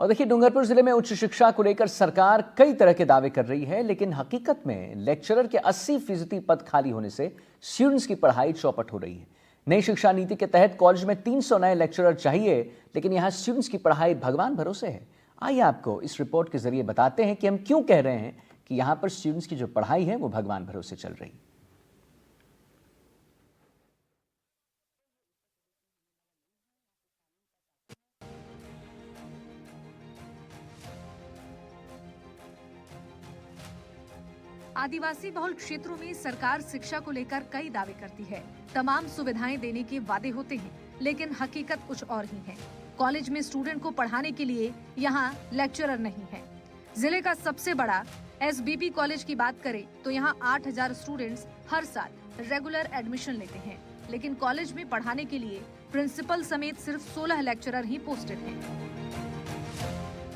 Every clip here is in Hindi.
और देखिए, डूंगरपुर जिले में उच्च शिक्षा को लेकर सरकार कई तरह के दावे कर रही है, लेकिन हकीकत में लेक्चरर के 80% पद खाली होने से स्टूडेंट्स की पढ़ाई चौपट हो रही है। नई शिक्षा नीति के तहत कॉलेज में 300 नए लेक्चरर चाहिए, लेकिन यहाँ स्टूडेंट्स की पढ़ाई भगवान भरोसे है। आइए आपको इस रिपोर्ट के जरिए बताते हैं कि हम क्यों कह रहे हैं कि यहाँ पर स्टूडेंट्स की जो पढ़ाई है वो भगवान भरोसे चल रही है। आदिवासी बहुल क्षेत्रों में सरकार शिक्षा को लेकर कई दावे करती है। तमाम सुविधाएं देने के वादे होते हैं, लेकिन हकीकत कुछ और ही है। कॉलेज में स्टूडेंट को पढ़ाने के लिए यहाँ लेक्चरर नहीं है। जिले का सबसे बड़ा एसबीपी कॉलेज की बात करें तो यहाँ 8000 स्टूडेंट्स हर साल रेगुलर एडमिशन लेते हैं, लेकिन कॉलेज में पढ़ाने के लिए प्रिंसिपल समेत सिर्फ 16 लेक्चरर ही पोस्टेड हैं,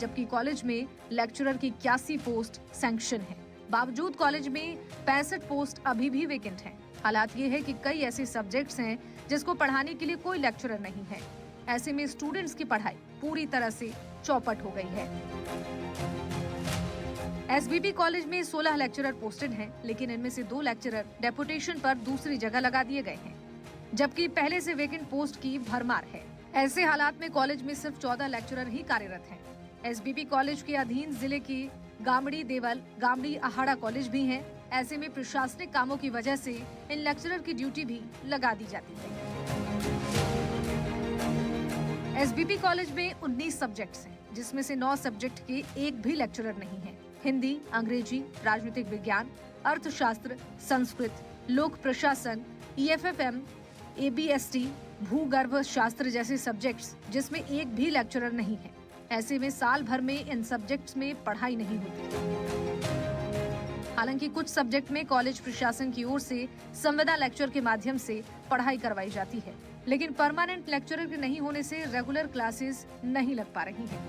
जबकि कॉलेज में लेक्चरर की 81 पोस्ट सैंक्शन है। बावजूद कॉलेज में 65 पोस्ट अभी भी वेकेंट हैं। हालात ये है कि कई ऐसे सब्जेक्ट्स हैं जिसको पढ़ाने के लिए कोई लेक्चरर नहीं है। ऐसे में स्टूडेंट्स की पढ़ाई पूरी तरह से चौपट हो गई है। एसबीपी कॉलेज में 16 लेक्चरर पोस्टेड हैं, लेकिन इनमें से 2 लेक्चरर डेपुटेशन पर दूसरी जगह लगा दिए गए हैं, जबकि पहले से वेकेंट पोस्ट की भरमार है। ऐसे हालात में कॉलेज में सिर्फ 14 लेक्चरर ही कार्यरत हैं। एसबीपी कॉलेज के अधीन जिले की गामड़ी देवल, गामड़ी अहाड़ा कॉलेज भी हैं। ऐसे में प्रशासनिक कामों की वजह से इन लेक्चरर की ड्यूटी भी लगा दी जाती है। एसबीपी कॉलेज में 19 सब्जेक्ट्स हैं, जिसमें से 9 सब्जेक्ट के एक भी लेक्चरर नहीं है। हिंदी, अंग्रेजी, राजनीतिक विज्ञान, अर्थशास्त्र, संस्कृत, लोक प्रशासन, ईएफएफएम, एबीएसटी, भूगर्भ शास्त्र जैसे सब्जेक्ट्स जिसमें एक भी लेक्चरर नहीं है। ऐसे में साल भर में इन सब्जेक्ट्स में पढ़ाई नहीं होती। हालांकि कुछ सब्जेक्ट में कॉलेज प्रशासन की ओर से संविदा लेक्चर के माध्यम से पढ़ाई करवाई जाती है, लेकिन परमानेंट लेक्चरर के नहीं होने से रेगुलर क्लासेस नहीं लग पा रही हैं।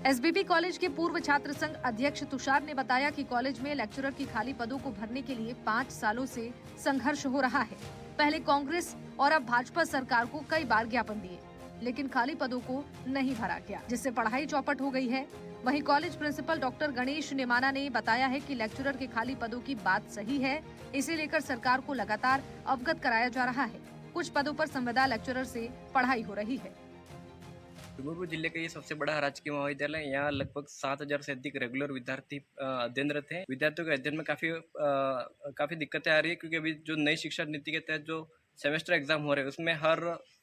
एसबीपी कॉलेज के पूर्व छात्र संघ अध्यक्ष तुषार ने बताया कि कॉलेज में लेक्चरर की खाली पदों को भरने के लिए 5 सालों से संघर्ष हो रहा है। पहले कांग्रेस और अब भाजपा सरकार को कई बार ज्ञापन दिए, लेकिन खाली पदों को नहीं भरा गया, जिससे पढ़ाई चौपट हो गई है। वहीं college principal doctor Ganesh Nemana ने बताया है कि लेक्चरर के खाली पदों की बात सही है, इसे लेकर सरकार को लगातार अवगत कराया जा रहा है। कुछ पदों पर संविदा लेक्चरर से पढ़ाई हो रही है। डूंगरपुर जिले का ये सबसे बड़ा राजकीय महाविद्यालय है। यहाँ लगभग 7000 से अधिक रेगुलर विद्यार्थी अध्ययनरत हैं। विद्यार्थियों के अध्ययन में काफी दिक्कतें आ रही है, क्योंकि अभी जो नई शिक्षा नीति के तहत जो सेमेस्टर एग्जाम हो रहे हैं उसमें हर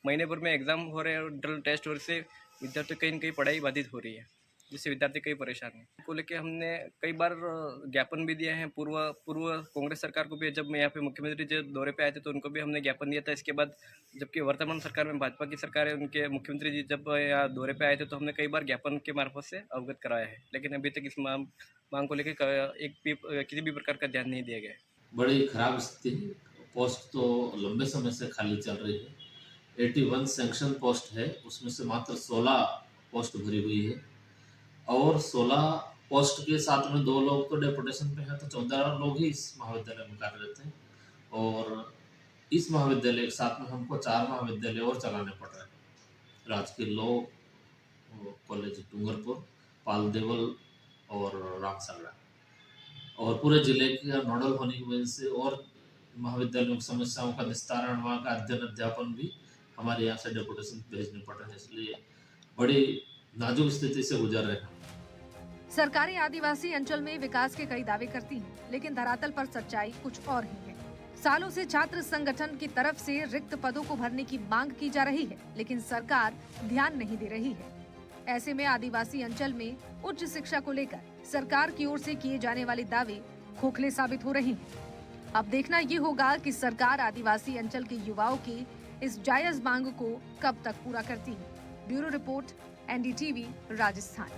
महीने भर में एग्जाम हो रहे हैं और ड्रिल टेस्ट और से विद्यार्थियों कहीं न कहीं पढ़ाई बाधित हो रही है, जिससे विद्यार्थी कई परेशान हैं। को लेकर हमने कई बार ज्ञापन भी दिए हैं पूर्व कांग्रेस सरकार को भी। जब मैं यहाँ पे मुख्यमंत्री जब दौरे पे आए थे तो उनको भी हमने ज्ञापन दिया था। इसके बाद जबकि वर्तमान सरकार में भाजपा की सरकार है, उनके मुख्यमंत्री जी जब यहाँ दौरे पे आए थे तो हमने कई बार ज्ञापन के मार्फत से अवगत कराया है, लेकिन अभी तक इस मांग को लेकर किसी भी प्रकार का ध्यान नहीं दिया गया है। बड़ी खराब स्थिति, पोस्ट तो लंबे समय से खाली चल रही है। 81 सैंक्शन पोस्ट है, उसमें से मात्र 16 पोस्ट भरी हुई है और 16 पोस्ट के साथ में 2 लोग तो डेपुटेशन पे हैं, तो 14 लोग ही इस महाविद्यालय में कार्यरत हैं। और इस महाविद्यालय के साथ में हमको 4 महाविद्यालय और चलाने पड़ रहे हैं। राजकीय लॉ कॉलेज डूंगरपुर, पाल देवल और रामसगड़ा, और पूरे जिले के नोडल होने की वजह से और महाविद्यालयों की समस्याओं का निस्तारण, वहाँ का अध्ययन अध्यापन भी हमारे यहाँ से डेपुटेशन भेजने पड़ रहे हैं, इसलिए बड़ी नाजुक स्थिति से गुजर रहे हैं। सरकारें आदिवासी अंचल में विकास के कई दावे करती हैं, लेकिन धरातल पर सच्चाई कुछ और ही है। सालों से छात्र संगठन की तरफ से रिक्त पदों को भरने की मांग की जा रही है, लेकिन सरकार ध्यान नहीं दे रही है। ऐसे में आदिवासी अंचल में उच्च शिक्षा को लेकर सरकार की ओर से किए जाने वाले दावे खोखले साबित हो रहे हैं। अब देखना ये होगा कि सरकार आदिवासी अंचल के युवाओं की इस जायज मांग को कब तक पूरा करती है। Bureau report, NDTV, Rajasthan.